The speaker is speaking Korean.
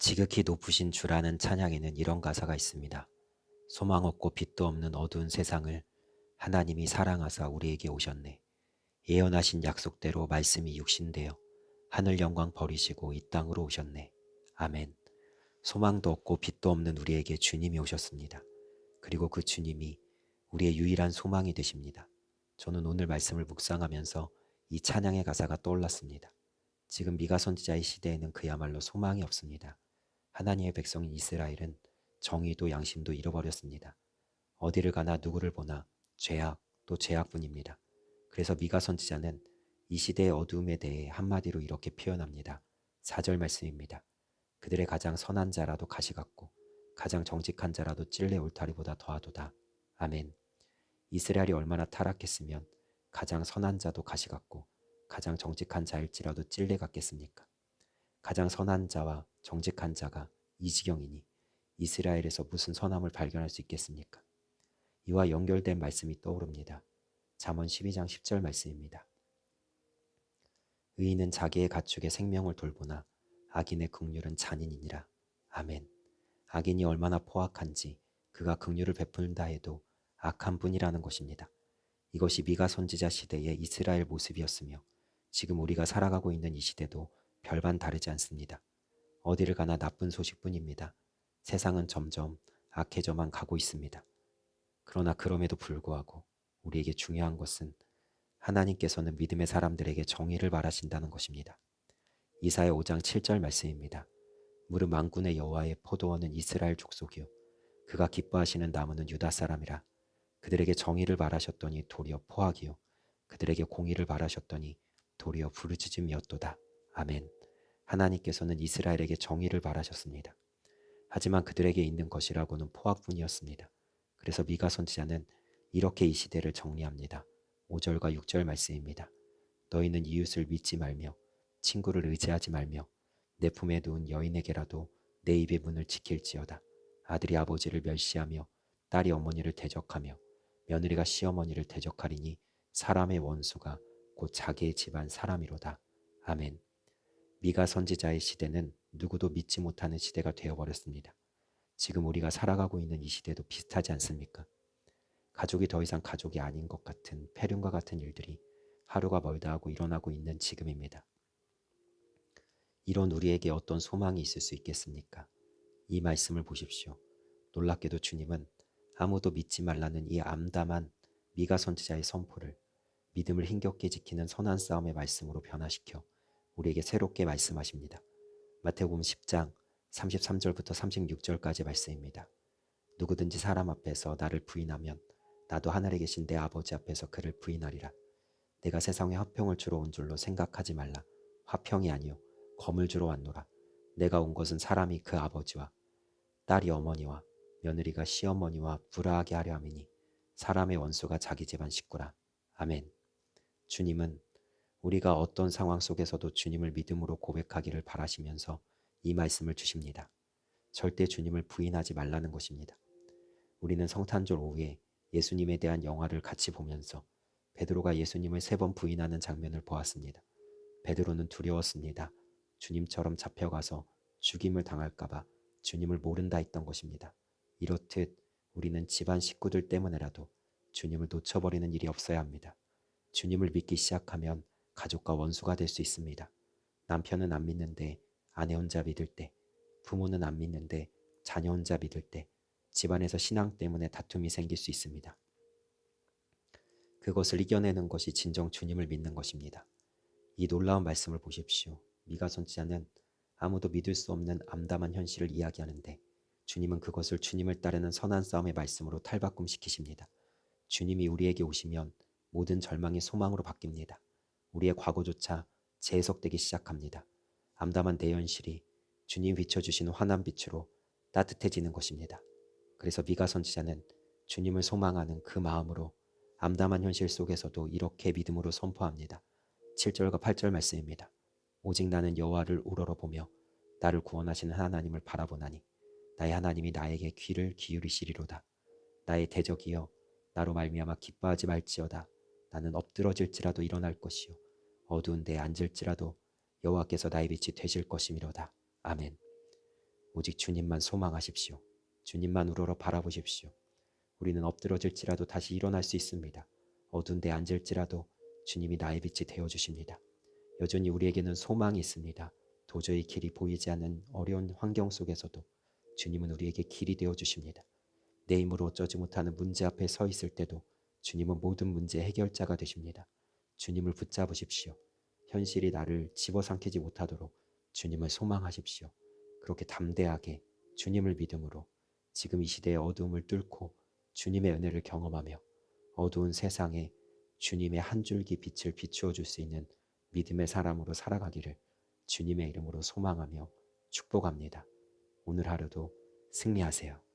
지극히 높으신 주라는 찬양에는 이런 가사가 있습니다. 소망 없고 빛도 없는 어두운 세상을 하나님이 사랑하사 우리에게 오셨네. 예언하신 약속대로 말씀이 육신되어 하늘 영광 버리시고 이 땅으로 오셨네. 아멘. 소망도 없고 빛도 없는 우리에게 주님이 오셨습니다. 그리고 그 주님이 우리의 유일한 소망이 되십니다. 저는 오늘 말씀을 묵상하면서 이 찬양의 가사가 떠올랐습니다. 지금 미가 선지자의 시대에는 그야말로 소망이 없습니다. 하나님의 백성인 이스라엘은 정의도 양심도 잃어버렸습니다. 어디를 가나 누구를 보나 죄악 또 죄악뿐입니다. 그래서 미가 선지자는 이 시대의 어두움에 대해 한마디로 이렇게 표현합니다. 4절 말씀입니다. 그들의 가장 선한 자라도 가시 같고 가장 정직한 자라도 찔레 울타리보다 더하도다. 아멘. 이스라엘이 얼마나 타락했으면 가장 선한 자도 가시 같고 가장 정직한 자일지라도 찔레 같겠습니까? 가장 선한 자와 정직한 자가 이 지경이니 이스라엘에서 무슨 선함을 발견할 수 있겠습니까? 이와 연결된 말씀이 떠오릅니다. 잠언 12장 10절 말씀입니다. 의인은 자기의 가축의 생명을 돌보나 악인의 긍휼은 잔인이니라. 아멘. 악인이 얼마나 포악한지 그가 긍휼을 베푼다 해도 악한 분이라는 것입니다. 이것이 미가 선지자 시대의 이스라엘 모습이었으며 지금 우리가 살아가고 있는 이 시대도 별반 다르지 않습니다. 어디를 가나 나쁜 소식뿐입니다. 세상은 점점 악해져만 가고 있습니다. 그러나 그럼에도 불구하고 우리에게 중요한 것은 하나님께서는 믿음의 사람들에게 정의를 바라신다는 것입니다. 이사야 5장 7절 말씀입니다. 무릇 만군의 여호와의 포도원은 이스라엘 족속이요 그가 기뻐하시는 나무는 유다 사람이라. 그들에게 정의를 바라셨더니 도리어 포악이요 그들에게 공의를 바라셨더니 도리어 부르짖음이었도다. 아멘. 하나님께서는 이스라엘에게 정의를 바라셨습니다. 하지만 그들에게 있는 것이라고는 포악뿐이었습니다. 그래서 미가 선지자는 이렇게 이 시대를 정리합니다. 5절과 6절 말씀입니다. 너희는 이웃을 믿지 말며 친구를 의지하지 말며 내 품에 누운 여인에게라도 내 입의 문을 지킬지어다. 아들이 아버지를 멸시하며 딸이 어머니를 대적하며 며느리가 시어머니를 대적하리니 사람의 원수가 곧 자기의 집안 사람이로다. 아멘. 미가 선지자의 시대는 누구도 믿지 못하는 시대가 되어버렸습니다. 지금 우리가 살아가고 있는 이 시대도 비슷하지 않습니까? 가족이 더 이상 가족이 아닌 것 같은 폐륜과 같은 일들이 하루가 멀다 하고 일어나고 있는 지금입니다. 이런 우리에게 어떤 소망이 있을 수 있겠습니까? 이 말씀을 보십시오. 놀랍게도 주님은 아무도 믿지 말라는 이 암담한 미가 선지자의 선포를 믿음을 힘겹게 지키는 선한 싸움의 말씀으로 변화시켜 우리에게 새롭게 말씀하십니다. 마태복음 10장 33절부터 36절까지 말씀입니다. 누구든지 사람 앞에서 나를 부인하면 나도 하늘에 계신 내 아버지 앞에서 그를 부인하리라. 내가 세상에 화평을 주러 온 줄로 생각하지 말라. 화평이 아니요 검을 주러 왔노라. 내가 온 것은 사람이 그 아버지와 딸이 어머니와 며느리가 시어머니와 불화하게 하려 함이니 사람의 원수가 자기 집안 식구라. 아멘. 주님은 우리가 어떤 상황 속에서도 주님을 믿음으로 고백하기를 바라시면서 이 말씀을 주십니다. 절대 주님을 부인하지 말라는 것입니다. 우리는 성탄절 오후에 예수님에 대한 영화를 같이 보면서 베드로가 예수님을 3번 부인하는 장면을 보았습니다. 베드로는 두려웠습니다. 주님처럼 잡혀가서 죽임을 당할까봐 주님을 모른다 했던 것입니다. 이렇듯 우리는 집안 식구들 때문에라도 주님을 놓쳐버리는 일이 없어야 합니다. 주님을 믿기 시작하면 가족과 원수가 될 수 있습니다. 남편은 안 믿는데 아내 혼자 믿을 때, 부모는 안 믿는데 자녀 혼자 믿을 때, 집안에서 신앙 때문에 다툼이 생길 수 있습니다. 그것을 이겨내는 것이 진정 주님을 믿는 것입니다. 이 놀라운 말씀을 보십시오. 미가 선지자는 아무도 믿을 수 없는 암담한 현실을 이야기하는데 주님은 그것을 주님을 따르는 선한 싸움의 말씀으로 탈바꿈시키십니다. 주님이 우리에게 오시면 모든 절망이 소망으로 바뀝니다. 우리의 과거조차 재해석되기 시작합니다. 암담한 내 현실이 주님 비춰주시는 환한 빛으로 따뜻해지는 것입니다. 그래서 미가 선지자는 주님을 소망하는 그 마음으로 암담한 현실 속에서도 이렇게 믿음으로 선포합니다. 7절과 8절 말씀입니다. 오직 나는 여호와를 우러러보며 나를 구원하시는 하나님을 바라보나니 나의 하나님이 나에게 귀를 기울이시리로다. 나의 대적이여 나로 말미암아 기뻐하지 말지어다. 나는 엎드러질지라도 일어날 것이요 어두운 데에 앉을지라도 여호와께서 나의 빛이 되실 것이미로다. 아멘. 오직 주님만 소망하십시오. 주님만 우러러 바라보십시오. 우리는 엎드러질지라도 다시 일어날 수 있습니다. 어두운 데 앉을지라도 주님이 나의 빛이 되어주십니다. 여전히 우리에게는 소망이 있습니다. 도저히 길이 보이지 않는 어려운 환경 속에서도 주님은 우리에게 길이 되어주십니다. 내 힘으로 어쩌지 못하는 문제 앞에 서 있을 때도 주님은 모든 문제 해결자가 되십니다. 주님을 붙잡으십시오. 현실이 나를 집어삼키지 못하도록 주님을 소망하십시오. 그렇게 담대하게 주님을 믿음으로 지금 이 시대의 어두움을 뚫고 주님의 은혜를 경험하며 어두운 세상에 주님의 한 줄기 빛을 비추어 줄 수 있는 믿음의 사람으로 살아가기를 주님의 이름으로 소망하며 축복합니다. 오늘 하루도 승리하세요.